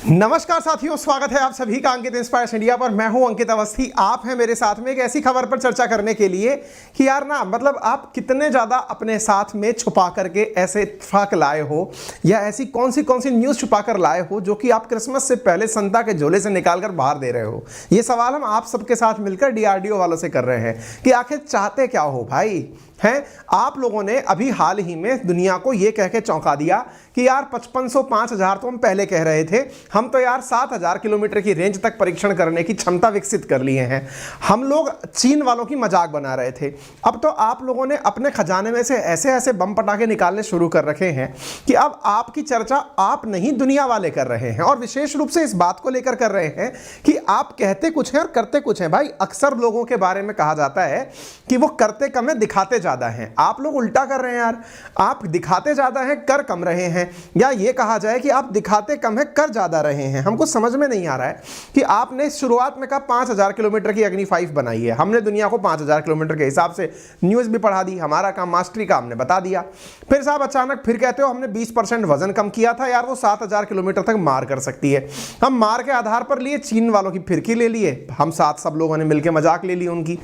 नमस्कार साथियों, स्वागत है आप सभी का अंकित इंस्पायर्स इंडिया पर। मैं हूं अंकित अवस्थी। आप हैं मेरे साथ में एक ऐसी खबर पर चर्चा करने के लिए कि यार ना मतलब आप कितने ज़्यादा अपने साथ में छुपा करके ऐसे इत्तेफाक लाए हो या ऐसी कौन सी न्यूज़ छुपा कर लाए हो जो कि आप क्रिसमस से पहले संता के झोले से निकाल कर बाहर दे रहे हो। ये सवाल हम आप सबके साथ मिलकर DRDO वालों से कर रहे हैं कि आखिर चाहते क्या हो भाई। हैं आप लोगों ने अभी हाल ही में दुनिया को ये कह के चौंका दिया कि यार 5500 5000 तो हम पहले कह रहे थे, हम तो यार 7000 किलोमीटर की रेंज तक परीक्षण करने की क्षमता विकसित कर लिए हैं। हम लोग चीन वालों की मजाक बना रहे थे। अब तो आप लोगों ने अपने खजाने में से ऐसे ऐसे बम पटाखे निकालने शुरू कर रखे हैं कि अब आपकी चर्चा आप नहीं दुनिया वाले कर रहे हैं, और विशेष रूप से इस बात को लेकर कर रहे हैं कि आप कहते कुछ हैं और करते कुछ हैं। भाई अक्सर लोगों के बारे में कहा जाता है कि वो करते कम है दिखाते ज्यादा हैं। आप लोग उल्टा कर रहे हैं यार, आप दिखाते ज्यादा हैं कर कम रहे हैं, या ये कहा जाए कि आप दिखाते कम है कर ज्यादा रहे हैं। हमको समझ में नहीं आ रहा है कि आपने शुरुआत में कहा 5000 किलोमीटर की अग्नि 5 बनाई है, हमने दुनिया को 5000 किलोमीटर के हिसाब से न्यूज़ भी पढ़ा दी, हमारा काम मास्टरी का हमने बता दिया। फिर साहब अचानक फिर कहते हो हमने 20% वजन कम किया था, यार वो 7000 किलोमीटर तक मार कर सकती है। हम मार के आधार पर लिए चीन वालों की फिरकी ले लिए, हम साथ सब लोगों ने मिलकर मजाक ले ली उनकी,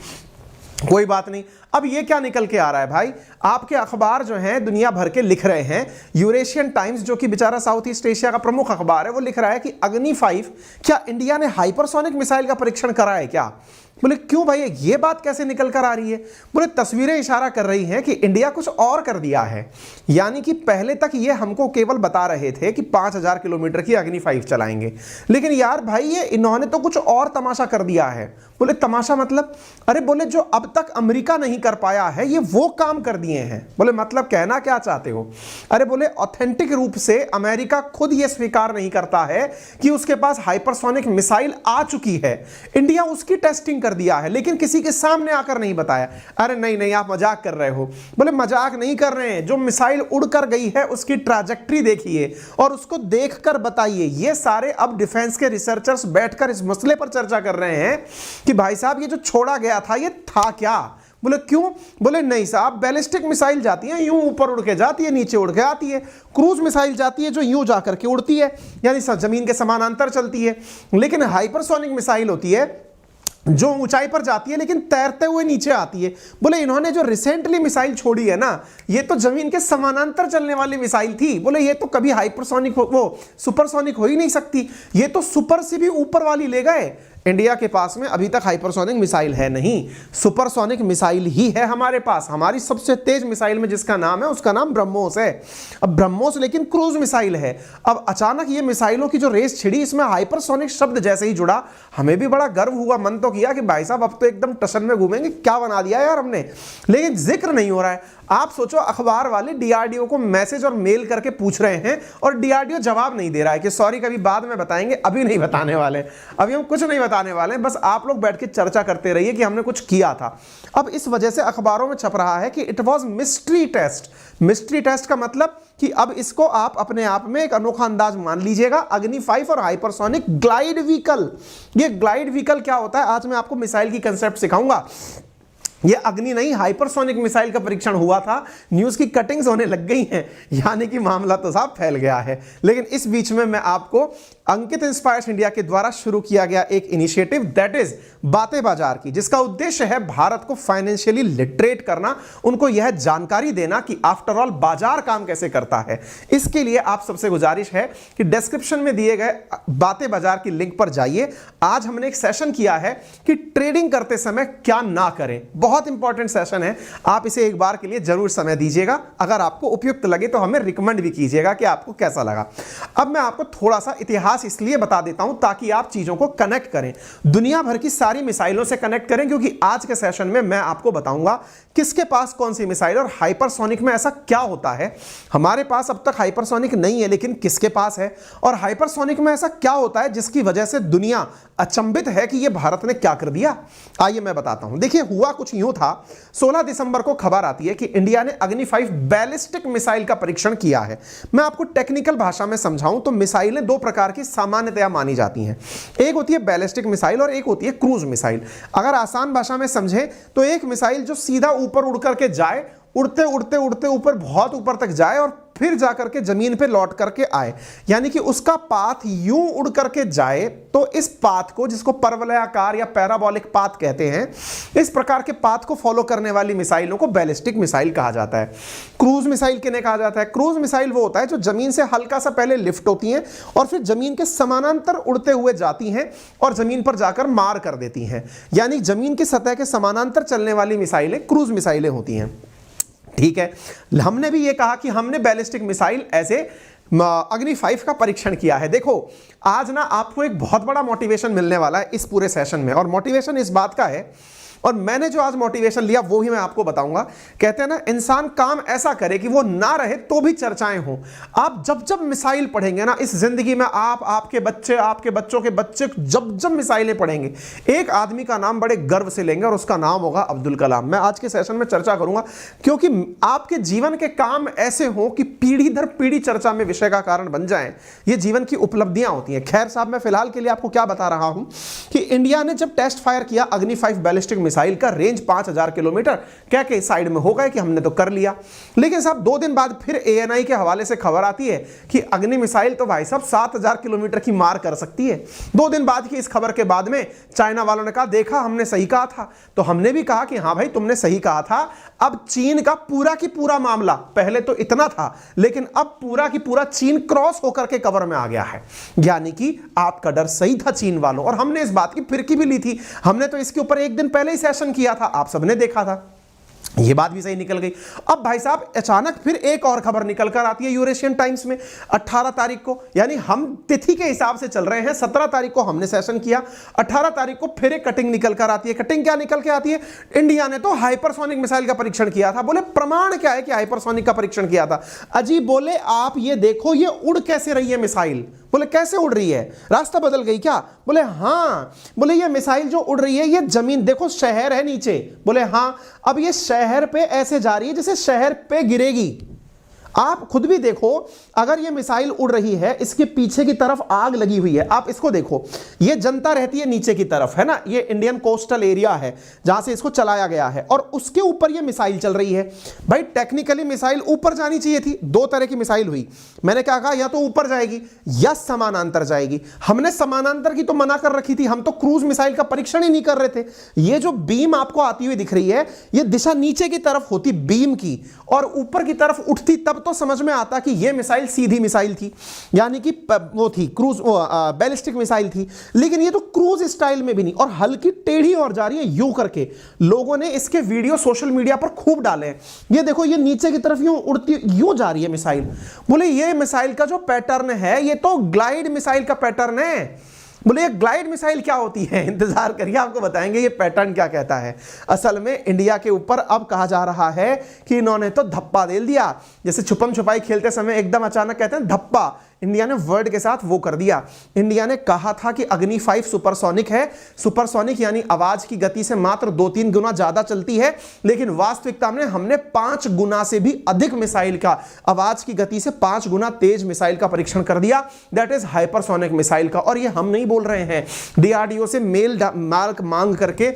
कोई बात नहीं। अब ये क्या निकल के आ रहा है भाई, आपके अखबार जो हैं दुनिया भर के लिख रहे हैं। यूरेशियन टाइम्स जो कि बेचारा साउथ ईस्ट एशिया का प्रमुख अखबार है, वो लिख रहा है कि अग्नि 5 क्या इंडिया ने हाइपरसोनिक मिसाइल का परीक्षण करा है क्या। बोले क्यों भाई, ये बात कैसे निकल कर आ रही है। बोले तस्वीरें इशारा कर रही हैं कि इंडिया कुछ और कर दिया है, यानी कि पहले तक ये हमको केवल बता रहे थे कि 5000 किलोमीटर की अग्नि 5 चलाएंगे, लेकिन यार भाई ये इन्होंने तो कुछ और तमाशा कर दिया है। बोले तमाशा मतलब, अरे बोले जो अब तक अमेरिका नहीं कर पाया है ये वो काम कर दिए हैं। बोले मतलब कहना क्या चाहते हो। अरे बोले ऑथेंटिक रूप से अमेरिका खुद ये स्वीकार नहीं करता है कि उसके पास हाइपरसोनिक मिसाइल आ चुकी है, इंडिया उसकी टेस्टिंग कर दिया है, लेकिन किसी के सामने आकर नहीं बताया। अरे नहीं नहीं आप मजाक कर रहे हो। बोले मजाक नहीं कर रहे हैं, जो मिसाइल उड़कर गई है उसकी ट्रैजेक्टरी देखिए और उसको देखकर बताइए। ये सारे अब डिफेंस के रिसर्चर्स बैठकर इस मसले पर चर्चा कर रहे हैं कि भाई साहब ये जो छोड़ा गया था ये था क्या। बोले क्यों। बोले नहीं साहब, बैलिस्टिक मिसाइल जाती है यूं ऊपर उड़ के जाती है, नीचे उड़ के आती है। क्रूज मिसाइल जाती है जो यूं जाकर के उड़ती है, यानी जमीन के समानांतर चलती है। लेकिन हाइपरसोनिक मिसाइल होती है जो ऊंचाई पर जाती है लेकिन तैरते हुए नीचे आती है। बोले इन्होंने जो रिसेंटली मिसाइल छोड़ी है ना, ये तो जमीन के समानांतर चलने वाली मिसाइल थी। बोले ये तो कभी हाइपरसोनिक वो सुपरसोनिक हो ही नहीं सकती, ये तो सुपर से भी ऊपर वाली ले गए। इंडिया के पास में अभी तक हाइपरसोनिक मिसाइल है नहीं, सुपरसोनिक मिसाइल ही है हमारे पास। हमारी सबसे तेज मिसाइल में जिसका नाम है उसका नाम ब्रह्मोस है। अब ब्रह्मोस लेकिन क्रूज मिसाइल है। अब अचानक ये मिसाइलों की जो रेस छिड़ी, इसमें हाइपरसोनिक शब्द जैसे ही जुड़ा, हमें भी बड़ा गर्व हुआ, मन तो किया कि भाई साहब अब तो एकदम टशन में घूमेंगे, क्या बना दिया यार हमने। लेकिन जिक्र नहीं हो रहा है। आप सोचो अखबार वाले DRDO को मैसेज और मेल करके पूछ रहे हैं और DRDO जवाब नहीं दे रहा है कि सॉरी कभी बाद में बताएंगे, अभी नहीं बताने वाले, अभी हम कुछ नहीं बताने वाले, बस आप लोग बैठ के चर्चा करते रहिए कि हमने कुछ किया था। अब इस वजह से अखबारों में छप रहा है कि it was mystery test. Mystery test का मतलब कि अब इसको आप अपने आप में एक अनोखा अंदाज मान लीजिएगा। अग्नि 5 और हाइपरसोनिक ग्लाइड व्हीकल, ये ग्लाइड व्हीकल क्या होता है आज मैं आपको मिसाइल की कंसेप्ट सिखाऊंगा। ये अग्नि नहीं हाइपरसोनिक मिसाइल का परीक्षण हुआ था, न्यूज़ की कटिंग्स होने लग गई हैं, यानी कि मामला तो साहब फैल गया है। लेकिन इस बीच में मैं आपको अंकित इंस्पायर्स इंडिया के द्वारा शुरू किया गया एक इनिशिएटिव दैट इज बातें बाजार की, जिसका उद्देश्य है भारत को फाइनेंशियली लिटरेट करना, उनको यह जानकारी देना कि आफ्टर ऑल बाजार काम कैसे करता है। इसके लिए आप सबसे गुजारिश है कि डिस्क्रिप्शन में दिए गए बातें बाजार की लिंक पर जाइए। आज हमने एक सेशन किया है कि ट्रेडिंग करते समय क्या ना करें, बहुत इंपॉर्टेंट सेशन है, आप इसे एक बार के लिए जरूर समय दीजिएगा। अगर आपको उपयुक्त लगे तो हमें रिकमेंड भी कीजिएगा कि आपको कैसा लगा। अब मैं आपको थोड़ा सा इतिहास इसलिए बता देता हूं ताकि आप चीजों को कनेक्ट करें, दुनिया भर की सारी मिसाइलों से कनेक्ट करें, क्योंकि आज के सेशन में मैं आपको बताऊंगा किसके पास कौन सी मिसाइल और हाइपरसोनिक में ऐसा क्या होता है। हमारे पास अब तक हाइपरसोनिक नहीं है लेकिन किसके पास है, और हाइपरसोनिक में ऐसा क्या होता है जिसकी वजह से दुनिया अचंभित है कि यह भारत ने क्या कर दिया। आइए मैं बताता हूं। देखिए हुआ कुछ यूं था, 16 दिसंबर को खबर आती है कि इंडिया ने अग्नि 5 बैलिस्टिक मिसाइल का परीक्षण किया है। मैं आपको टेक्निकल भाषा में समझाऊं तो मिसाइलें दो प्रकार की सामान्यतया मानी जाती हैं, एक होती है बैलिस्टिक मिसाइल और एक होती है क्रूज मिसाइल। अगर आसान भाषा में समझें तो एक मिसाइल जो सीधा ऊपर उड़ करके जाए, उड़ते उड़ते उड़ते ऊपर बहुत ऊपर तक जाए और फिर जाकर के जमीन पे लौट करके आए, यानी कि उसका पाथ यूं उड़ करके जाए, तो इस पाथ को, जिसको परवलयाकार या पैराबोलिक पाथ कहते हैं, इस प्रकार के पाथ को फॉलो करने वाली मिसाइलों को बैलिस्टिक मिसाइल कहा जाता है। क्रूज मिसाइल किन्हें कहा जाता है? क्रूज मिसाइल वो होता है जो जमीन से हल्का सा पहले लिफ्ट होती हैं और फिर जमीन के समानांतर उड़ते हुए जाती हैं और जमीन पर जाकर मार कर देती हैं, यानी जमीन की सतह के समानांतर चलने वाली मिसाइलें क्रूज मिसाइलें होती हैं। ठीक है, हमने भी ये कहा कि हमने बैलिस्टिक मिसाइल ऐसे अग्नि 5 का परीक्षण किया है। देखो आज ना आपको एक बहुत बड़ा मोटिवेशन मिलने वाला है इस पूरे सेशन में, और मोटिवेशन इस बात का है, और मैंने जो आज मोटिवेशन लिया वो ही मैं आपको बताऊंगा। कहते हैं ना, इंसान काम ऐसा करे कि वो ना रहे तो भी चर्चाएं हों। आप जब जब मिसाइल पढ़ेंगे ना इस जिंदगी में, आप, आपके बच्चे, आपके बच्चों के बच्चे, जब जब मिसाइलें पढ़ेंगे, एक आदमी का नाम बड़े गर्व से लेंगे और उसका नाम होगा अब्दुल कलाम। मैं आज के सेशन में चर्चा करूंगा क्योंकि आपके जीवन के काम ऐसे हों कि पीढ़ी दर पीढ़ी चर्चा में विषय का कारण बन जाए। ये जीवन की उपलब्धियां होती हैं। खैर साहब, मैं फिलहाल के लिए आपको क्या बता रहा हूं कि इंडिया ने जब टेस्ट फायर किया अग्नि 5 बैलिस्टिक मिसाइल का, रेंज 5000 किलोमीटर क्या के साइड में हो गए कि हमने तो कर लिया। लेकिन साहब 2 दिन बाद फिर ANI के हवाले से खबर आती है कि अग्नि मिसाइल तो भाई साहब 7000 किलोमीटर की मार कर सकती है। 2 दिन बाद की इस खबर के बाद में चाइना वालों ने कहा, देखा हमने सही कहा था। तो हमने भी कहा कि हां भाई तुमने सही कहा था। अब चीन का पूरा की पूरा मामला, पहले तो इतना था लेकिन अब पूरा की पूरा चीन क्रॉस होकर के कवर में आ गया है, यानी कि आपका डर सही था चीन वालों, और हमने इस बात की फिरकी भी ली थी। हमने तो इसके ऊपर एक दिन पहले ही सेशन किया था, आप सबने देखा था। ये बात भी सही निकल गई। अब भाई साहब अचानक फिर एक और खबर निकल कर आती है यूरेशियन टाइम्स में 18 तारीख को, यानी हम तिथि के हिसाब से चल रहे हैं। 17 तारीख को हमने सेशन किया, 18 तारीख को फिर एक कटिंग निकल कर आती है। कटिंग क्या निकल के आती है? इंडिया ने तो हाइपरसोनिक मिसाइल का परीक्षण किया था। बोले प्रमाण क्या है कि हाइपरसोनिक का परीक्षण किया था? अजीब, बोले आप ये देखो ये उड़ कैसे रही है मिसाइल। बोले कैसे उड़ रही है, रास्ता बदल गई क्या? बोले हाँ। बोले ये मिसाइल जो उड़ रही है ये जमीन देखो, शहर है नीचे। बोले हाँ, अब ये शहर पे ऐसे जा रही है जैसे शहर पे गिरेगी। आप खुद भी देखो, अगर ये मिसाइल उड़ रही है, इसके पीछे की तरफ आग लगी हुई है, आप इसको देखो, ये जनता रहती है नीचे की तरफ, है ना, ये इंडियन कोस्टल एरिया है जहां से इसको चलाया गया है, और उसके ऊपर ये मिसाइल चल रही है। भाई टेक्निकली मिसाइल ऊपर जानी चाहिए थी। 2 तरह की मिसाइल हुई। मैंने क्या कहा, या तो ऊपर जाएगी या समानांतर जाएगी। हमने समानांतर की तो मना कर रखी थी, हम तो क्रूज मिसाइल का परीक्षण ही नहीं कर रहे थे। ये जो बीम आपको आती हुई दिख रही है, ये दिशा नीचे की तरफ होती बीम की, और ऊपर की तरफ उठती, तब तो समझ में आता कि यह मिसाइल सीधी मिसाइल थी, यानी कि वो थी क्रूज, बैलिस्टिक मिसाइल थी। लेकिन ये तो क्रूज स्टाइल में भी नहीं, और हल्की टेढ़ी और जा रही है यूं करके। लोगों ने इसके वीडियो सोशल मीडिया पर खूब डाले हैं। ये देखो, ये नीचे की तरफ यूं उड़ती, यूं जा रही है मिसाइल। बोले ये मिसाइल का जो पैटर्न है ये तो ग्लाइड मिसाइल का पैटर्न है। बोले ये ग्लाइड मिसाइल क्या होती है? इंतजार करिए, आपको बताएंगे ये पैटर्न क्या कहता है। असल में इंडिया के ऊपर अब कहा जा रहा है कि इन्होंने तो धप्पा दे दिया, जैसे छुपम छुपाई खेलते समय एकदम अचानक कहते हैं धप्पा, इंडिया ने वर्ड के साथ वो कर दिया। इंडिया ने कहा था कि अग्नि 5 सुपरसोनिक है। सुपरसोनिक यानी आवाज की गति से मात्र 2-3 गुना ज्यादा चलती है, लेकिन वास्तविकता में हमने 5 गुना से भी अधिक मिसाइल का, आवाज की गति से 5 गुना तेज मिसाइल का परीक्षण कर दिया। दैट इज हाइपरसोनिक मिसाइल का। और ये हम नहीं बोल रहे हैं, DRDO से मेल मांग करके,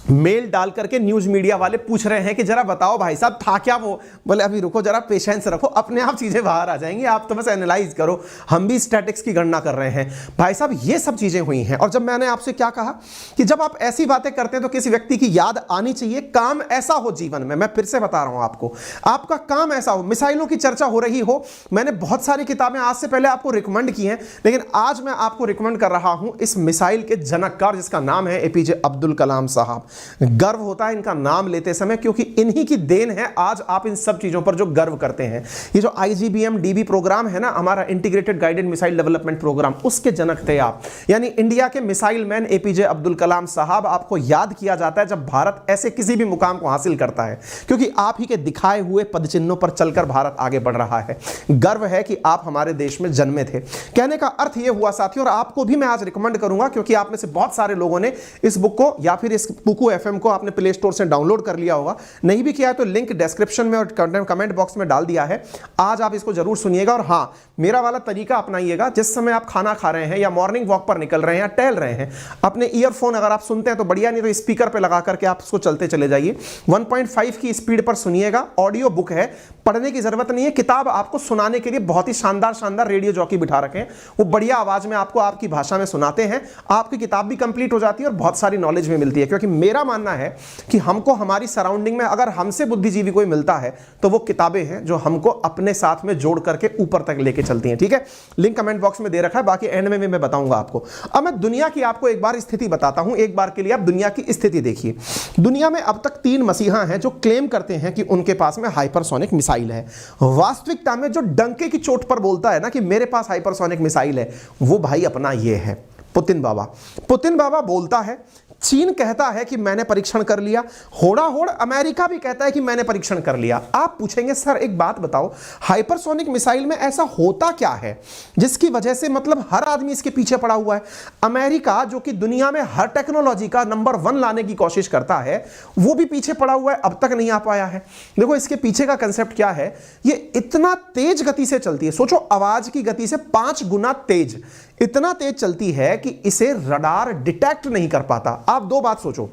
मेल डाल करके न्यूज मीडिया वाले पूछ रहे हैं कि जरा बताओ भाई साहब था क्या वो। बोले अभी रुको, जरा पेशेंस रखो, अपने आप चीजें बाहर आ जाएंगी, आप तो बस एनालाइज करो, हम भी स्टैटिक्स की गणना कर रहे हैं। भाई साहब ये सब चीजें हुई हैं। और जब मैंने आपसे क्या कहा कि जब आप ऐसी बातें करते हैं तो किसी व्यक्ति की याद आनी चाहिए, काम ऐसा हो जीवन में। मैं फिर से बता रहा हूं आपको, आपका काम ऐसा हो, मिसाइलों की चर्चा हो रही हो। मैंने बहुत सारी किताबें आज से पहले आपको रिकमेंड की हैं, लेकिन आज मैं आपको रिकमेंड कर रहा हूं इस मिसाइल के जनककार, जिसका नाम है APJ अब्दुल कलाम साहब। गर्व होता है इनका नाम लेते समय, क्योंकि इन्हीं की देन है आज आप इन सब चीजों पर जो गर्व करते हैं। ये जो IGBM DB प्रोग्राम है ना, हमारा integrated guided missile development programme, उसके जनक थे आप, यानी इंडिया के missile man APJ Abdul Kalam साहब। आपको याद किया जाता है जब भारत ऐसे किसी भी मुकाम को हासिल करता है, क्योंकि आप ही के दिखाए हुए पदचिन्हों पर चलकर भारत आगे बढ़ रहा है। गर्व है कि आप हमारे देश में जन्मे थे। कहने का अर्थ यह हुआ साथियों, और आपको भी मैं आज रिकमेंड करूंगा, क्योंकि आप में से बहुत सारे लोगों ने इस बुक को या फिर इस बुक कुकू एफएम को आपने प्ले स्टोर से डाउनलोड कर लिया होगा, नहीं भी किया है तो लिंक डिस्क्रिप्शन में और कमेंट बॉक्स में डाल दिया है। आज आप इसको जरूर सुनिएगा और हाँ, मेरा वाला तरीका अपनाइएगा। जिस समय आप खाना खा रहे हैं या मॉर्निंग वॉक पर निकल रहे हैं या टहल रहे हैं, अपने ईयरफोन अगर आप सुनते हैं तो बढ़िया, नहीं तो स्पीकर पे लगा करके आप उसको चलते चले जाइए। 1.5 की स्पीड पर सुनिएगा। ऑडियो बुक है, पढ़ने की जरूरत नहीं है। किताब आपको सुनाने के लिए बहुत ही शानदार रेडियो जॉकी बिठा रखे हैं, वो बढ़िया आवाज में आपको आपकी भाषा में सुनाते हैं। आपकी किताब भी कंप्लीट हो जाती है और बहुत सारी नॉलेज भी मिलती है। क्योंकि मेरा मानना है कि हमको हमारी सराउंडिंग में अगर हमसे बुद्धिजीवी कोई मिलता है तो वो किताबें हैं जो हमको अपने साथ में जोड़ करके ऊपर तक लेके चलती हैं। ठीक है, लिंक कमेंट बॉक्स में दे रखा है, बाकी एंड में मैं बताऊंगा आपको। अब मैं दुनिया की आपको एक बार स्थिति बताता हूं, एक बार के लिए आप दुनिया की स्थिति देखिए। दुनिया में अब तक 3 मसीहा हैं जो क्लेम करते हैं कि उनके पास में हाइपरसोनिक मिसाइल है। वास्तविकता में जो डंके की चोट पर बोलता है ना कि मेरे पास हाइपरसोनिक मिसाइल है, वो भाई अपना ये है, पुतिन बाबा। पुतिन बाबा बोलता है, चीन कहता है कि मैंने परीक्षण कर लिया, होड़ा होड़ अमेरिका भी कहता है कि मैंने परीक्षण कर लिया। आप पूछेंगे सर एक बात बताओ, हाइपरसोनिक मिसाइल में ऐसा होता क्या है जिसकी वजह से मतलब हर आदमी इसके पीछे पड़ा हुआ है? अमेरिका जो कि दुनिया में हर टेक्नोलॉजी का नंबर 1 लाने की कोशिश करता है, वो भी पीछे पड़ा हुआ है, अब तक नहीं आ पाया है। देखो इसके पीछे का कंसेप्ट क्या है, ये इतना तेज गति से चलती है, सोचो आवाज की गति से 5 गुना तेज, इतना तेज चलती है कि इसे रडार डिटेक्ट नहीं कर पाता। आप 2 बात सोचो,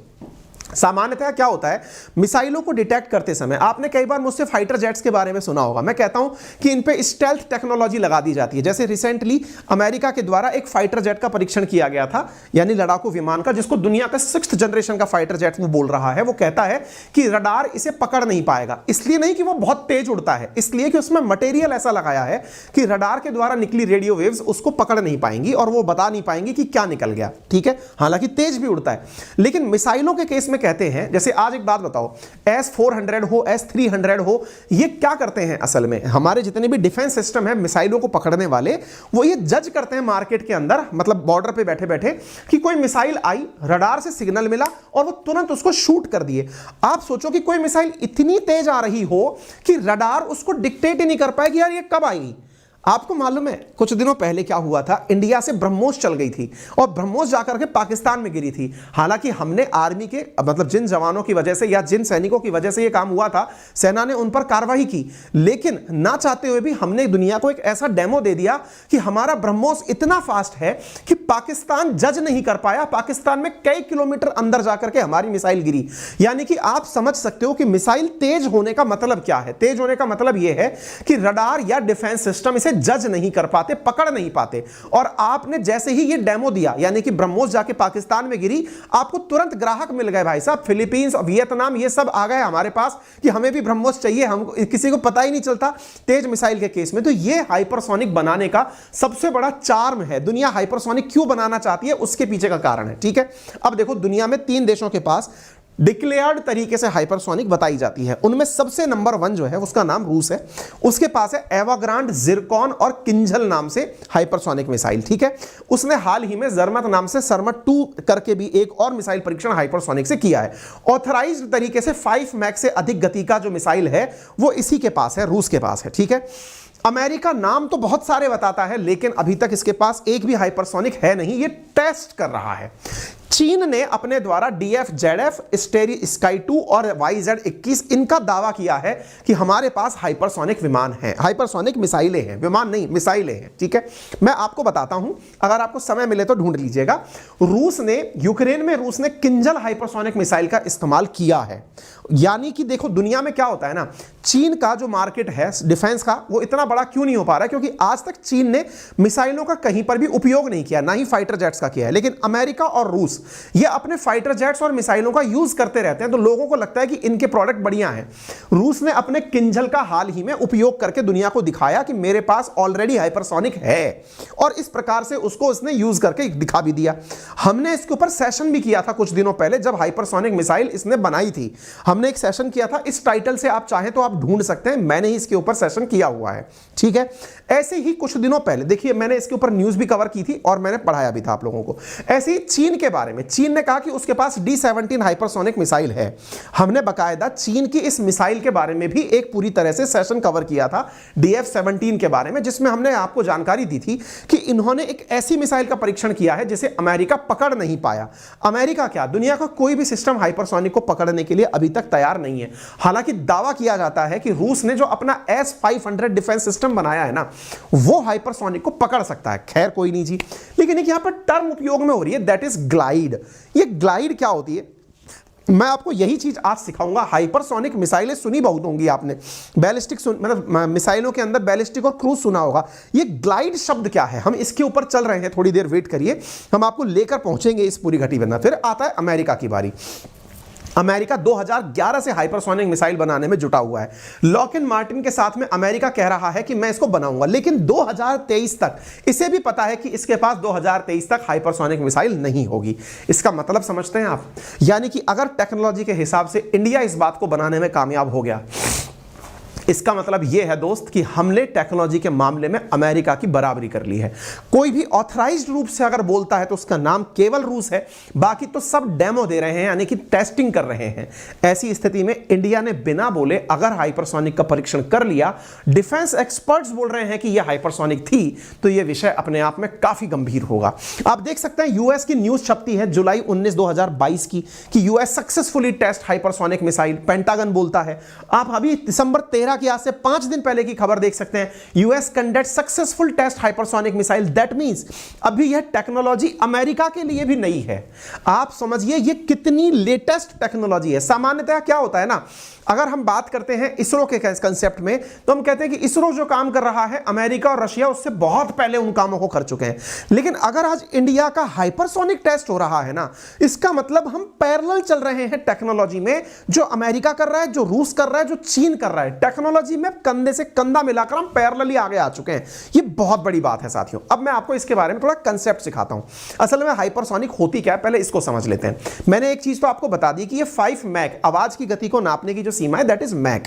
सामान्यतः क्या होता है मिसाइलों को डिटेक्ट करते समय, आपने कई बार मुझसे फाइटर जेट्स के बारे में सुना होगा, मैं कहता हूं कि इन पे स्टेल्थ टेक्नोलॉजी लगा दी जाती है। जैसे रिसेंटली अमेरिका के द्वारा एक फाइटर जेट का परीक्षण किया गया था, यानी लड़ाकू विमान का, जिसको दुनिया का 6th जनरेशन का फाइटर जेट वो बोल रहा है। वो कहता है कि रडार इसे पकड़ नहीं पाएगा, इसलिए नहीं कि वो बहुत तेज उड़ता है, इसलिए कि उसमें मटेरियल ऐसा लगाया है कि रडार के द्वारा निकली रेडियो वेव्स उसको पकड़ नहीं पाएंगी और वो बता नहीं पाएंगी कि क्या निकल गया। ठीक है, हालांकि तेज भी उड़ता है। लेकिन मिसाइलों के केस में कहते हैं, जैसे आज एक बात बताओ, S-400 हो, S-300 हो, ये क्या करते हैं असल में, हमारे जितने भी डिफेंस सिस्टम है मिसाइलों को पकड़ने वाले, वो ये जज करते हैं मार्केट के अंदर, मतलब बॉर्डर पे बैठे बैठे, कि कोई मिसाइल आई, रडार से सिग्नल मिला और वो तुरंत उसको शूट कर दिए। आप सोचो कि कोई मिसाइल इतनी तेज आ रही हो कि रडार उसको डिक्टेट ही नहीं कर पाएगी यार ये कब आएगी। आपको मालूम है कुछ दिनों पहले क्या हुआ था, इंडिया से ब्रह्मोस चल गई थी और ब्रह्मोस जाकर के पाकिस्तान में गिरी थी। हालांकि हमने आर्मी के मतलब जिन जवानों की वजह से या जिन सैनिकों की वजह से यह काम हुआ था, सेना ने उन पर कार्रवाई की, लेकिन ना चाहते हुए भी हमने दुनिया को एक ऐसा डेमो दे दिया कि हमारा ब्रह्मोस इतना फास्ट है कि पाकिस्तान जज नहीं कर पाया। पाकिस्तान में कई किलोमीटर अंदर जाकर के हमारी मिसाइल गिरी। यानी कि आप समझ सकते हो कि मिसाइल तेज होने का मतलब क्या है। तेज होने का मतलब यह है कि रडार या डिफेंस सिस्टम इसे जज नहीं कर पाते, पकड़ नहीं पाते। और आपने जैसे ही ये डेमो दिया, यानी कि ब्रह्मोस जाके पाकिस्तान में गिरी, आपको तुरंत ग्राहक मिल गए भाई साहब। फिलीपींस और वियतनाम ये सब आ गए हमारे पास कि हमें भी ब्रह्मोस चाहिए, हमको किसी को पता ही नहीं चलता तेज मिसाइल के केस में। तो ये हाइपरसोनिक बनाने का सबसे बड़ा चार्म है। दुनिया हाइपरसोनिक क्यों बनाना चाहती है, उसके पीछे का कारण है। ठीक है, अब देखो दुनिया में 3 देशों के पास डिक्लेयर्ड तरीके से हाइपरसोनिक बताई जाती है। उनमें सबसे नंबर 1 जो है उसका नाम रूस है। उसके पास है एवाग्रांड, जिरकॉन और किंजल नाम से हाइपरसोनिक मिसाइल। ठीक है, उसने हाल ही में जर्मत नाम से सरमट 2 करके भी एक और मिसाइल परीक्षण हाइपरसोनिक से किया है। ऑथराइज्ड तरीके से 5 मैक से अधिक गति का जो मिसाइल है वो इसी के पास है, रूस के पास है। ठीक है, अमेरिका नाम तो बहुत सारे बताता है, लेकिन अभी तक इसके पास एक भी हाइपरसोनिक है नहीं, ये टेस्ट कर रहा है। चीन ने अपने द्वारा DF, ZF, स्टेरी स्काई 2 और YZ-21 इनका दावा किया है कि हमारे पास हाइपरसोनिक विमान हैं, हाइपरसोनिक मिसाइलें हैं, विमान नहीं मिसाइलें हैं। ठीक है, मैं आपको बताता हूं, अगर आपको समय मिले तो ढूंढ लीजिएगा। रूस ने यूक्रेन में रूस ने किंजल हाइपरसोनिक मिसाइल का इस्तेमाल किया है। यानी कि देखो दुनिया में क्या होता है ना, चीन का जो मार्केट है डिफेंस का वो इतना बड़ा क्यों नहीं हो पा रहा है, क्योंकि आज तक चीन ने मिसाइलों का कहीं पर भी उपयोग नहीं किया, ना ही फाइटर जेट्स का किया है। लेकिन अमेरिका और रूस ये अपने फाइटर जेट्स और मिसाइलों का यूज करते रहते हैं, तो लोगों को लगता है कि इनके प्रोडक्ट बढ़िया हैं। रूस ने अपने किंजल का हाल ही में उपयोग करके दुनिया को दिखाया कि मेरे पास ऑलरेडी हाइपरसोनिक है, और इस प्रकार से उसको उसने यूज करके दिखा भी दिया। हमने इसके ऊपर सेशन भी किया था कुछ दिनों पहले, जब हाइपरसोनिक मिसाइल इसने बनाई थी, हमने एक सेशन किया था। इस टाइटल से आप चाहें तो आप ढूंढ सकते हैं, मैंने ही इसके ऊपर सेशन किया हुआ है। ठीक है, ऐसे ही कुछ दिनों पहले देखिए मैंने इसके ऊपर न्यूज भी कवर की थी और मैंने पढ़ाया भी था आप लोगों को। ऐसे ही चीन के बारे बारे में। चीन ने कहा कि उसके पास D-17 हाइपरसोनिक मिसाइल है। हमने बकायदा चीन की इस मिसाइल के बारे में भी एक पूरी तरह से सेशन कवर किया था DF-17 के बारे में, जिसमें हमने आपको जानकारी दी थी कि इन्होंने एक ऐसी मिसाइल का परीक्षण किया है जिसे अमेरिका पकड़ नहीं पाया। अमेरिका क्या, दुनिया का कोई भी सिस्टम हाइपरसोनिक को पकड़ने के लिए अभी तक तैयार नहीं है। हालांकि दावा किया जाता है कि रूस ने जो अपना S-500 डिफेंस सिस्टम बनाया है ना, वो हाइपरसोनिक को पकड़ सकता है। खैर कोई नहीं जी, लेकिन एक यहां पर टर्म उपयोग में हो रही है, दैट इज ग्लाइड। ये ग्लाइड क्या होती है, मैं आपको यही चीज आज सिखाऊंगा। हाइपरसोनिक मिसाइलें सुनी बहुत होंगी आपने, बैलिस्टिक मतलब मिसाइलों के अंदर बैलिस्टिक और क्रूज सुना होगा। ये ग्लाइड शब्द क्या है, हम इसके ऊपर चल रहे हैं, थोड़ी देर वेट करिए, हम आपको लेकर पहुंचेंगे इस पूरी घटी में। फिर आता है अमेरिका की बारी। अमेरिका 2011 से हाइपरसोनिक मिसाइल बनाने में जुटा हुआ है। लॉकहीड मार्टिन के साथ में अमेरिका कह रहा है कि मैं इसको बनाऊंगा, लेकिन 2023 तक इसे भी पता है कि इसके पास 2023 तक हाइपरसोनिक मिसाइल नहीं होगी। इसका मतलब समझते हैं आप, यानी कि अगर टेक्नोलॉजी के हिसाब से इंडिया इस बात को बनाने में कामयाब हो गया, इसका मतलब यह है दोस्त कि हमने टेक्नोलॉजी के मामले में अमेरिका की बराबरी कर ली है। कोई भी ऑथराइज्ड रूप से अगर बोलता है तो उसका नाम केवल रूस है, बाकी तो सब डेमो दे रहे हैं, यानी कि टेस्टिंग कर रहे हैं। ऐसी स्थिति में इंडिया ने बिना बोले अगर हाइपरसोनिक का परीक्षण कर लिया, डिफेंस एक्सपर्ट्स बोल रहे हैं कि यह हाइपरसोनिक थी, तो यह विषय अपने आप में काफी गंभीर होगा। आप देख सकते हैं यूएस की न्यूज छपती है जुलाई 19, 2022 की कि US successfully test hypersonic missile, Pentagon बोलता है। आप अभी दिसंबर 13 की आज से 5 दिन पहले की खबर देख सकते हैं, US conduct successful test hypersonic missile. That means अभी यह टेक्नोलॉजी अमेरिका के लिए भी नई है। आप समझिए ये कितनी लेटेस्ट टेक्नोलॉजी है। सामान्यतः क्या होता है ना, अगर हम बात करते हैं इसरो के कंसेप्ट में, तो हम कहते हैं कि इसरो जो काम कर रहा है, अमेरिका और रशिया उससे बहुत पहले उन कामों को कर चुके हैं। लेकिन अगर आज इंडिया का हाइपरसोनिक टेस्ट हो रहा है ना, इसका मतलब हम पैरेलल चल रहे हैं टेक्नोलॉजी में। जो अमेरिका कर रहा है, जो रूस कर रहा है, जो चीन कर रहा है, टेक्नोलॉजी में कंधे से कंधा मिलाकर हम पैरेलली आगे आ चुके हैं। ये बहुत बड़ी बात है साथियों। अब मैं आपको इसके बारे में थोड़ा कंसेप्ट सिखाता हूं। असल में हाइपरसोनिक होती क्या है, पहले इसको समझ लेते हैं। मैंने एक चीज तो आपको बता दी कि ये 5 मैक आवाज की गति को नापने की सीमा है, दैट इज मैक।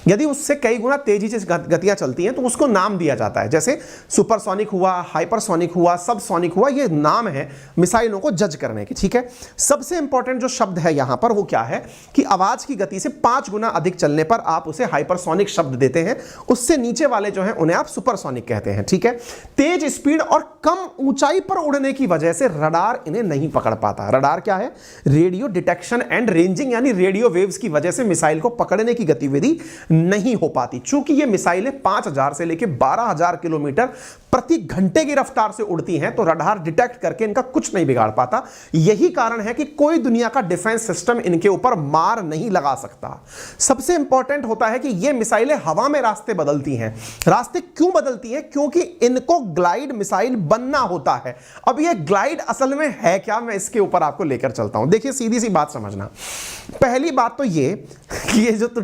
यदि उससे कई गुना तेजी से गतियां चलती हैं तो उसको नाम दिया जाता है। जैसे सुपरसोनिक हुआ, हाइपरसोनिक हुआ, सबसोनिक हुआ, ये नाम है मिसाइलों को जज करने के। ठीक है, सबसे इंपॉर्टेंट जो शब्द है यहां पर वो क्या है कि आवाज की गति से 5 गुना अधिक चलने पर आप उसे हाइपरसोनिक शब्द देते हैं। उससे नीचे वाले जो हैं उन्हें आप सुपरसोनिक कहते हैं। ठीक है, तेज स्पीड और कम ऊंचाई पर उड़ने की वजह से रडार इन्हें नहीं पकड़ पाता। रडार क्या है, रेडियो डिटेक्शन एंड रेंजिंग, यानी रेडियो वेव्स की वजह से मिसाइल को पकड़ने की गतिविधि नहीं हो पाती। चूंकि ये मिसाइलें 5000 से लेकर 12000 किलोमीटर प्रति घंटे की रफ्तार से उड़ती हैं, तो रडार डिटेक्ट करके इनका कुछ नहीं बिगाड़ पाता। यही कारण है कि कोई दुनिया का डिफेंस सिस्टम इनके ऊपर मार नहीं लगा सकता। सबसे इंपॉर्टेंट होता है कि ये मिसाइलें हवा में रास्ते बदलती हैं। रास्ते क्यों बदलती हैं? क्योंकि इनको ग्लाइड मिसाइल बनना होता है। अब ये ग्लाइड असल में है क्या, मैं इसके ऊपर आपको लेकर चलता हूं। देखिए सीधी सी बात समझना। पहली बात तो ये कि ये जो तू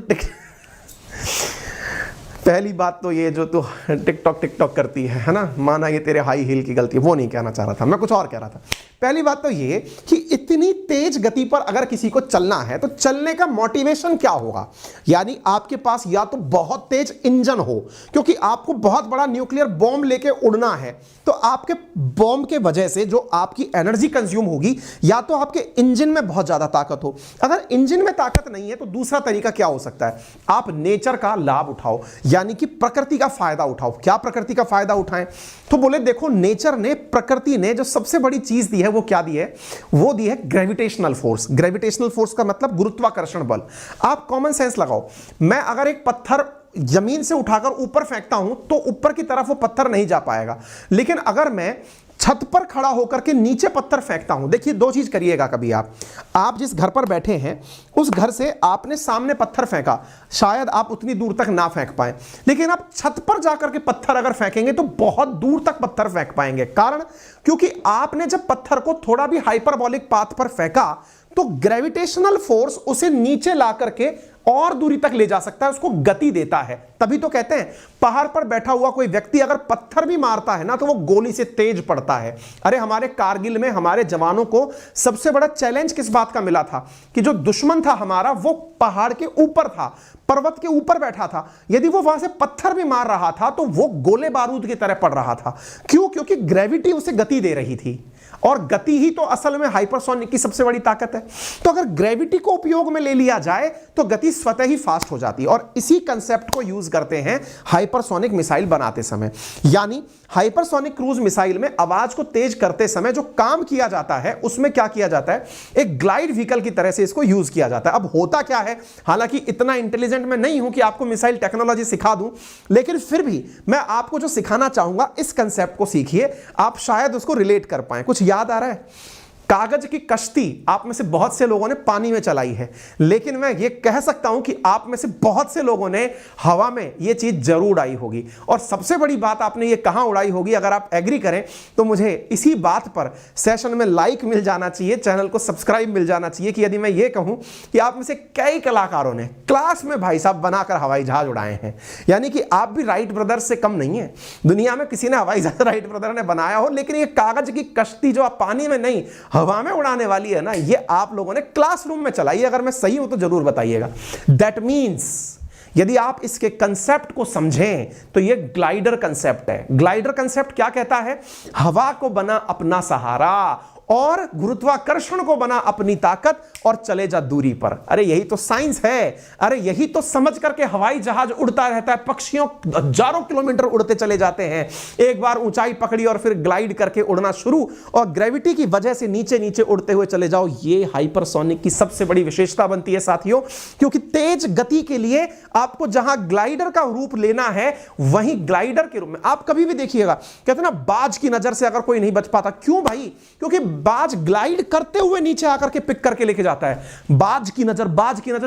टिकटॉक करती है ना, माना ये तेरे हाई हील की गलती, वो नहीं कहना चाह रहा था मैं, कुछ और कह रहा था। पहली बात तो ये कि इतनी तेज गति पर अगर किसी को चलना है तो चलने का मोटिवेशन क्या होगा। यानी आपके पास या तो बहुत तेज इंजन हो, क्योंकि आपको बहुत बड़ा न्यूक्लियर बॉम्ब लेके उड़ना है, तो आपके बॉम्ब के वजह से जो आपकी एनर्जी कंज्यूम होगी, या तो आपके इंजन में बहुत ज्यादा ताकत हो। अगर इंजन में ताकत नहीं है तो दूसरा तरीका क्या हो सकता है, आप नेचर का लाभ उठाओ, यानी कि प्रकृति का फायदा उठाओ। क्या प्रकृति का फायदा उठाएं? तो बोले देखो, नेचर ने, प्रकृति ने जो सबसे बड़ी चीज दी है वो क्या दी है, वो दी है ग्रेविटेशनल फोर्स। ग्रेविटेशनल फोर्स का मतलब गुरुत्वाकर्षण बल। आप कॉमन सेंस लगाओ, मैं अगर एक पत्थर जमीन से उठाकर ऊपर फेंकता हूं तो ऊपर की तरफ वो पत्थर नहीं जा पाएगा, लेकिन अगर मैं छत पर खड़ा होकर के नीचे पत्थर फेंकता हूं, देखिए दो चीज करिएगा कभी आप जिस घर पर बैठे हैं उस घर से आपने सामने पत्थर फेंका, शायद आप उतनी दूर तक ना फेंक पाए, लेकिन आप छत पर जाकर के पत्थर अगर फेंकेंगे तो बहुत दूर तक पत्थर फेंक पाएंगे। कारण, क्योंकि आपने जब पत्थर को थोड़ा भी हाइपरबॉलिक पाथ पर फेंका तो ग्रेविटेशनल फोर्स उसे नीचे ला करके और दूरी तक ले जा सकता है, उसको गति देता है। तभी तो कहते हैं पहाड़ पर बैठा हुआ कोई व्यक्ति अगर पत्थर भी मारता है ना तो वो गोली से तेज पड़ता है। अरे हमारे कारगिल में हमारे जवानों को सबसे बड़ा चैलेंज किस बात का मिला था कि जो दुश्मन था हमारा वो पहाड़ के ऊपर था, पर्वत के ऊपर बैठा था, यदि वो वहां से पत्थर भी मार रहा था तो वो गोले बारूद की तरह पड़ रहा था। क्यों? क्योंकि ग्रेविटी उसे गति दे रही थी, और गति ही तो असल में हाइपरसोनिक की सबसे बड़ी ताकत है। तो अगर ग्रेविटी को उपयोग में ले लिया जाए तो गति स्वतः ही फास्ट हो जाती है, और इसी कंसेप्ट को यूज करते हैं हाइपरसोनिक मिसाइल बनाते समय। यानी हाइपरसोनिक क्रूज मिसाइल में आवाज को तेज करते समय जो काम किया जाता है उसमें क्या किया जाता है, एक ग्लाइड व्हीकल की तरह से इसको यूज किया जाता है। अब होता क्या है, हालांकि इतना इंटेलिजेंट मैं नहीं हूं कि आपको मिसाइल टेक्नोलॉजी सिखा दूं, लेकिन फिर भी मैं आपको जो सिखाना चाहूंगा इस कंसेप्ट को सीखिए, आप शायद उसको रिलेट कर पाए। कुछ याद आ रहा है? कागज की कश्ती आप में से बहुत से लोगों ने पानी में चलाई है, लेकिन मैं ये कह सकता हूं कि आप में से बहुत से लोगों ने हवा में ये चीज जरूर उड़ाई होगी। और सबसे बड़ी बात, आपने ये कहां उड़ाई होगी? अगर आप एग्री करें तो मुझे इसी बात पर सेशन में लाइक मिल जाना चाहिए, चैनल को सब्सक्राइब मिल जाना चाहिए कि यदि मैं ये कहूं कि आप में से कई कलाकारों ने क्लास में भाई साहब बनाकर हवाई जहाज उड़ाए हैं, यानी कि आप भी राइट ब्रदर्स से कम नहीं है। दुनिया में किसी ने हवाई जहाज राइट ब्रदर ने बनाया हो, लेकिन ये कागज की कश्ती जो आप पानी में नहीं हवा में उड़ाने वाली है ना, ये आप लोगों ने क्लासरूम में चलाई। अगर मैं सही हूं तो जरूर बताइएगा। दैट मीन्स यदि आप इसके कंसेप्ट को समझें तो ये ग्लाइडर कंसेप्ट है। ग्लाइडर कंसेप्ट क्या कहता है? हवा को बना अपना सहारा और गुरुत्वाकर्षण को बना अपनी ताकत और चले जा दूरी पर। अरे यही तो साइंस है, अरे यही तो समझ करके हवाई जहाज उड़ता रहता है। पक्षियों हजारों किलोमीटर उड़ते चले जाते हैं, एक बार ऊंचाई पकड़ी और फिर ग्लाइड करके उड़ना शुरू, और ग्रेविटी की वजह से नीचे नीचे उड़ते हुए चले जाओ। ये हाइपरसोनिक की सबसे बड़ी विशेषता बनती है साथियों, क्योंकि तेज गति के लिए आपको जहां ग्लाइडर का रूप लेना है वहीं ग्लाइडर के रूप में। आप कभी भी देखिएगा, कहते ना बाज की नजर से अगर कोई नहीं बच पाता। क्यों भाई? क्योंकि बाज ग्लाइड करते हुए नीचे आकर के पिक करके लेके जाता है। बाज की नजर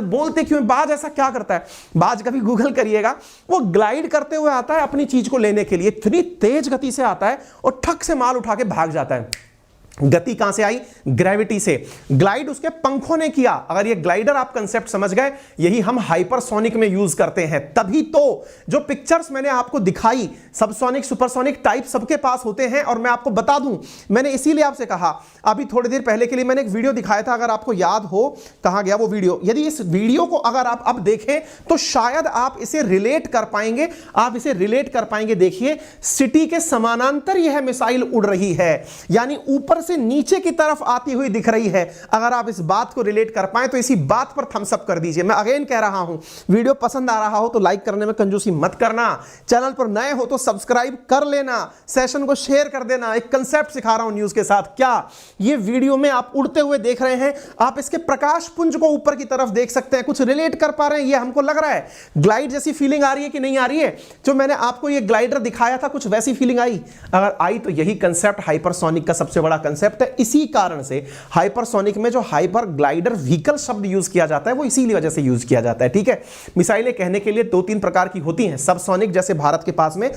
बोलते क्यों? बाज ऐसा क्या करता है? बाज कभी गूगल करिएगा, वो ग्लाइड करते हुए आता है अपनी चीज को लेने के लिए, इतनी तेज गति से आता है और ठक से माल उठा के भाग जाता है। गति कहां से आई? ग्रेविटी से। ग्लाइड उसके पंखों ने किया। अगर ये ग्लाइडर आप कंसेप्ट समझ गए, यही हम हाइपरसोनिक में यूज करते हैं। तभी तो जो पिक्चर्स मैंने आपको दिखाई, सबसोनिक सुपरसोनिक टाइप सबके पास होते हैं। और मैं आपको बता दूं, मैंने इसीलिए आपसे कहा, अभी थोड़ी देर पहले के लिए मैंने एक वीडियो दिखाया था, अगर आपको याद हो कहां गया वो वीडियो। यदि इस वीडियो को अगर आप अब देखें तो शायद आप इसे रिलेट कर पाएंगे, आप इसे रिलेट कर पाएंगे। देखिए, सिटी के समानांतर यह मिसाइल उड़ रही है, यानी ऊपर से नीचे की तरफ आती हुई दिख रही है। अगर आप इस बात को रिलेट कर पाए तो इसी बात पर थम्स अप कर दीजिए। मैं अगेन कह रहा हूं, वीडियो पसंद आ रहा हो तो लाइक करने में कंजूसी मत करना, चैनल पर नए हो तो सब्सक्राइब कर लेना, सेशन को शेयर कर देना। एक कंसेप्ट सिखा रहा हूं न्यूज के साथ। क्या ये वीडियो में आप उड़ते हुए देख रहे हैं, आप इसके प्रकाश पुंज को ऊपर की तरफ देख सकते हैं, कुछ रिलेट कर पा रहे हैं? ये हमको लग रहा है ग्लाइड जैसी फीलिंग आ रही है कि नहीं आ रही है? जो मैंने आपको ये ग्लाइडर दिखाया था, कुछ वैसी फीलिंग आई? अगर आई तो यही कंसेप्ट हाइपरसोनिक का सबसे बड़ा कंसेप्ट है। इसी कारण से हाइपरसोनिक में जो हाइपर ग्लाइडर व्हीकल शब्द यूज किया जाता है वो इसीलिए वजह से यूज किया जाता है। ठीक है, मिसाइलें कहने के लिए 2-3 प्रकार की होती हैं। सबसोनिक, जैसे भारत के पास में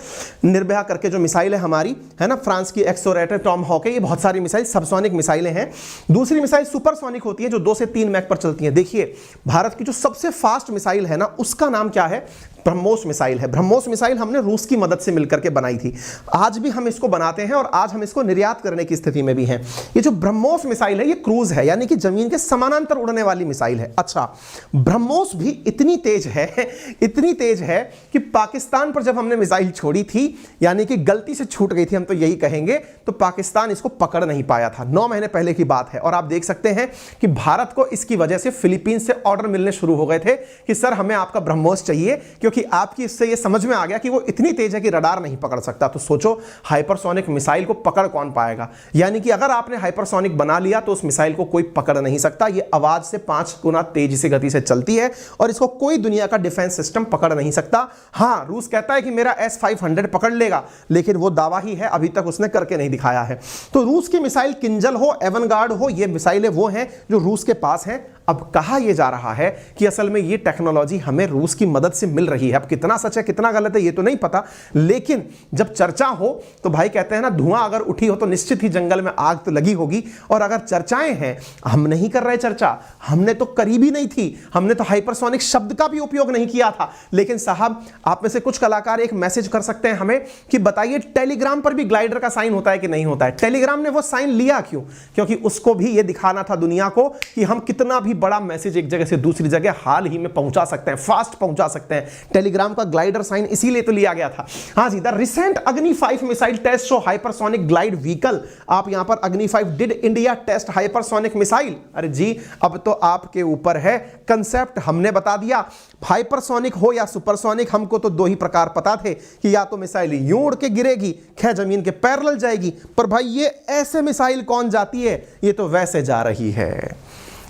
निर्भया करके जो मिसाइल है हमारी, है ना, फ्रांस की एक्सोरेटर, टॉमहॉक है, ये बहुत सारी मिसाइल सबसोनिक मिसाइलें हैं। दूसरी मिसाइल सुपरसोनिक होती है जो 2 से 3 मैक पर चलती है। देखिए, भारत की जो सबसे फास्ट मिसाइल है ना, उसका नाम क्या है? ब्रह्मोस मिसाइल है। ब्रह्मोस मिसाइल हमने रूस की मदद से मिलकर के बनाई थी। आज भी हम इसको बनाते हैं और आज हम इसको निर्यात करने की स्थिति में भी हैं। ये जो ब्रह्मोस मिसाइल है ये क्रूज है, यानी कि जमीन के समानांतर उड़ने वाली मिसाइल है। अच्छा, ब्रह्मोस भी इतनी तेज है कि पाकिस्तान पर जब हमने मिसाइल छोड़ी थी, यानी कि गलती से छूट गई थी, हम तो यही कहेंगे, तो पाकिस्तान इसको पकड़ नहीं पाया था। 9 महीने पहले की बात है। और आप देख सकते हैं कि भारत को इसकी वजह से फिलीपींस से ऑर्डर मिलने शुरू हो गए थे कि सर हमें आपका ब्रह्मोस चाहिए, क्योंकि आपकी इससे ये समझ में आ गया कि वो इतनी तेज है कि रडार नहीं पकड़ सकता। तो सोचो, हाइपरसोनिक मिसाइल को पकड़ कौन पाएगा? यानी कि अगर आपने हाइपरसोनिक बना लिया तो उस मिसाइल को कोई पकड़ नहीं सकता। ये आवाज से 5 गुना तेजी से गति से चलती है और इसको कोई दुनिया का डिफेंस सिस्टम पकड़ नहीं सकता। हां, रूस कहता है कि मेरा S-500 पकड़ लेगा, लेकिन वो दावा ही है, अभी तक उसने करके नहीं दिखाया है। तो रूस की मिसाइल किंजल हो, एवनगार्ड हो, ये मिसाइलें वो हैं जो रूस के पास हैं। अब कहा यह जा रहा है कि असल में ये टेक्नोलॉजी हमें रूस की मदद से मिल रही है। अब कितना सच है कितना गलत है ये तो नहीं पता, लेकिन जब चर्चा हो तो भाई कहते हैं ना, धुआं अगर उठी हो तो निश्चित ही जंगल में आग तो लगी होगी। और अगर चर्चाएं हैं, हम नहीं कर रहे चर्चा, हमने तो करीबी नहीं थी, हमने तो हाइपरसोनिक शब्द का भी उपयोग नहीं किया था। लेकिन साहब, आप में से कुछ कलाकार एक मैसेज कर सकते हैं हमें कि बताइए टेलीग्राम पर भी ग्लाइडर का साइन होता है कि नहीं होता है? टेलीग्राम ने वो साइन लिया क्यों? क्योंकि उसको भी ये दिखाना था दुनिया को कि हम कितना भी बड़ा मैसेज एक जगह से दूसरी जगह हाल ही में पहुंचा सकते हैं, फास्ट पहुंचा सकते हैं। टेलीग्राम का ग्लाइडर साइन इसीलिए तो लिया गया था। हाँ जी, the recent Agni 5 missile test show hypersonic glide vehicle. आप यहां पर Agni 5 did India test hypersonic missile. अरे जी, अब तो आपके ऊपर है, कंसेप्ट हमने बता दिया। हाइपरसोनिक हो या सुपरसोनिक, हमको तो दो ही प्रकार पता थे कि या तो मिसाइल यूं उड़ के गिरेगी, खै जमीन के पैरेलल जाएगी, पर भाई ये ऐसे मिसाइल कौन जाती है, ये तो वैसे जा रही है।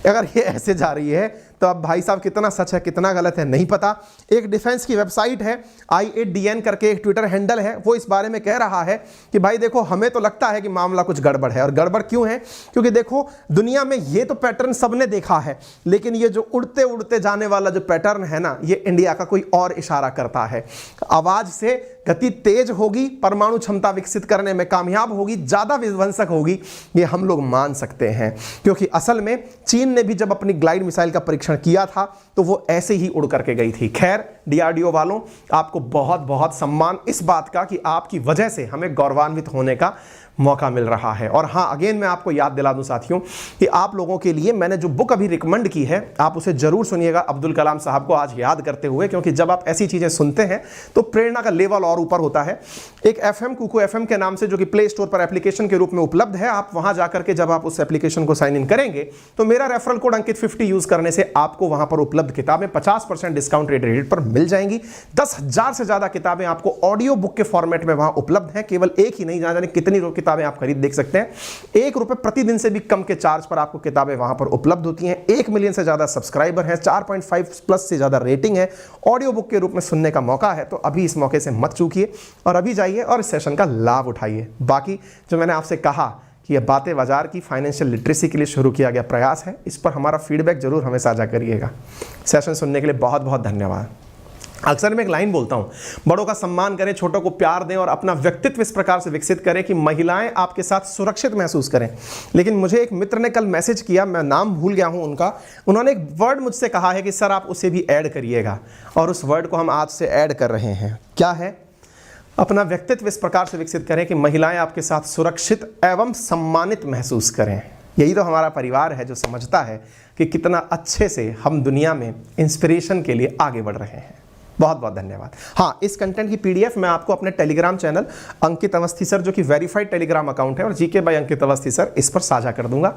अगर ये ऐसे जा रही है तो अब भाई साहब कितना सच है कितना गलत है नहीं पता। एक डिफेंस की वेबसाइट है I8DN करके, एक ट्विटर हैंडल है, वो इस बारे में कह रहा है कि भाई देखो हमें तो लगता है कि मामला कुछ गड़बड़ है। और गड़बड़ क्यों है? क्योंकि देखो दुनिया में ये तो पैटर्न सबने देखा है, लेकिन ये जो उड़ते उड़ते जाने वाला जो पैटर्न है ना, ये इंडिया का कोई और इशारा करता है। आवाज से गति तेज होगी, परमाणु क्षमता विकसित करने में कामयाब होगी, ज्यादा विध्वंसक होगी, ये हम लोग मान सकते हैं। क्योंकि असल में चीन ने भी जब अपनी ग्लाइड मिसाइल का परीक्षण किया था तो वो ऐसे ही उड़ करके गई थी। खैर DRDO वालों, आपको बहुत बहुत सम्मान इस बात का कि आपकी वजह से हमें गौरवान्वित होने का मौका मिल रहा है। और हाँ, अगेन मैं आपको याद दिला दूं साथियों कि आप लोगों के लिए मैंने जो बुक अभी रिकमेंड की है, आप उसे जरूर सुनिएगा अब्दुल कलाम साहब को आज याद करते हुए, क्योंकि जब आप ऐसी चीजें सुनते हैं तो प्रेरणा का लेवल और ऊपर होता है। एक FM कुकू FM के नाम से, जो कि प्ले स्टोर पर एप्लीकेशन के रूप में उपलब्ध है, आप वहां जाकर के जब आप उस एप्लीकेशन को साइन इन करेंगे तो मेरा रेफरल कोड अंकित 50 यूज करने से आपको वहां पर उपलब्ध किताबें 50% डिस्काउंट रेट पर मिल जाएंगी। 10,000 से ज्यादा किताबें आपको ऑडियो बुक के फॉर्मेट में वहां उपलब्ध है। केवल एक ही नहीं, जाने कितनी किताबें आप खरीद देख सकते हैं। ₹1 प्रतिदिन से भी कम के चार्ज पर आपको किताबें वहां पर उपलब्ध होती हैं। 1 मिलियन से ज्यादा सब्सक्राइबर हैं, 4.5 प्लस से ज्यादा रेटिंग है, ऑडियो बुक के रूप में सुनने का मौका है। तो अभी इस मौके से मत चूकिए और अभी जाइए और इस सेशन का लाभ उठाइए। बाकी जो मैंने आपसे कहा कि यह बातें बाजार की फाइनेंशियल लिटरेसी के लिए शुरू किया गया प्रयास है, इस पर हमारा फीडबैक जरूर हमें साझा करिएगा। सेशन सुनने के लिए बहुत बहुत धन्यवाद। अक्सर मैं एक लाइन बोलता हूं, बड़ों का सम्मान करें, छोटों को प्यार दें और अपना व्यक्तित्व इस प्रकार से विकसित करें कि महिलाएं आपके साथ सुरक्षित महसूस करें। लेकिन मुझे एक मित्र ने कल मैसेज किया, मैं नाम भूल गया हूं उनका, उन्होंने एक वर्ड मुझसे कहा है कि सर आप उसे भी ऐड करिएगा, और उस वर्ड को हम आज से ऐड कर रहे हैं। क्या है? अपना व्यक्तित्व इस प्रकार से विकसित करें कि महिलाएं आपके साथ सुरक्षित एवं सम्मानित महसूस करें। यही तो हमारा परिवार है जो समझता है कि कितना अच्छे से हम दुनिया में इंस्पिरेशन के लिए आगे बढ़ रहे हैं। बहुत बहुत धन्यवाद। हाँ, इस कंटेंट की PDF मैं आपको अपने टेलीग्राम चैनल अंकित अवस्थी सर, जो कि वेरीफाइड टेलीग्राम अकाउंट है, और GK बाय अंकित अवस्थी सर, इस पर साझा कर दूंगा।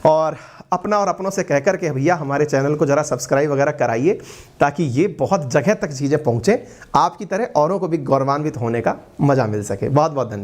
और अपना और अपनों से कहकर के भैया हमारे चैनल को जरा सब्सक्राइब वगैरह कराइए, ताकि ये बहुत जगह तक चीज़ें पहुँचें, आपकी तरह औरों को भी गौरवान्वित होने का मजा मिल सके। बहुत बहुत धन्यवाद।